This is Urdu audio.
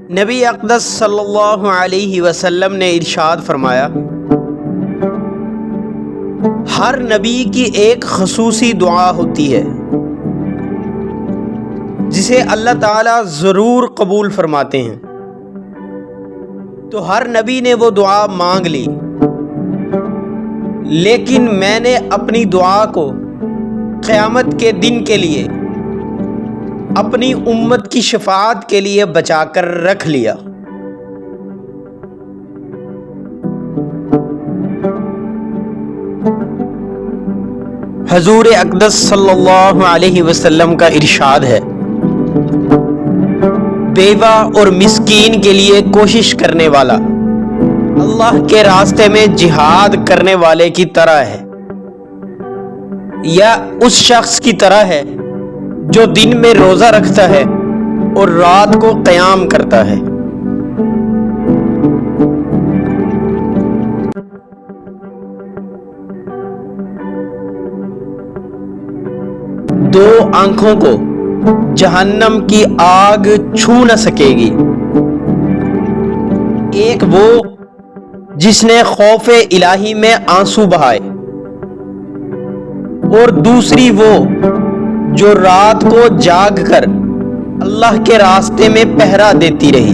نبی اقدس صلی اللہ علیہ وسلم نے ارشاد فرمایا، ہر نبی کی ایک خصوصی دعا ہوتی ہے جسے اللہ تعالیٰ ضرور قبول فرماتے ہیں۔ تو ہر نبی نے وہ دعا مانگ لی، لیکن میں نے اپنی دعا کو قیامت کے دن کے لیے اپنی امت کی شفاعت کے لیے بچا کر رکھ لیا۔ حضور اقدس صلی اللہ علیہ وسلم کا ارشاد ہے، بیوہ اور مسکین کے لیے کوشش کرنے والا اللہ کے راستے میں جہاد کرنے والے کی طرح ہے، یا اس شخص کی طرح ہے جو دن میں روزہ رکھتا ہے اور رات کو قیام کرتا ہے۔ دو آنکھوں کو جہنم کی آگ چھو نہ سکے گی، ایک وہ جس نے خوف الہی میں آنسو بہائے، اور دوسری وہ جو رات کو جاگ کر اللہ کے راستے میں پہرا دیتی رہی۔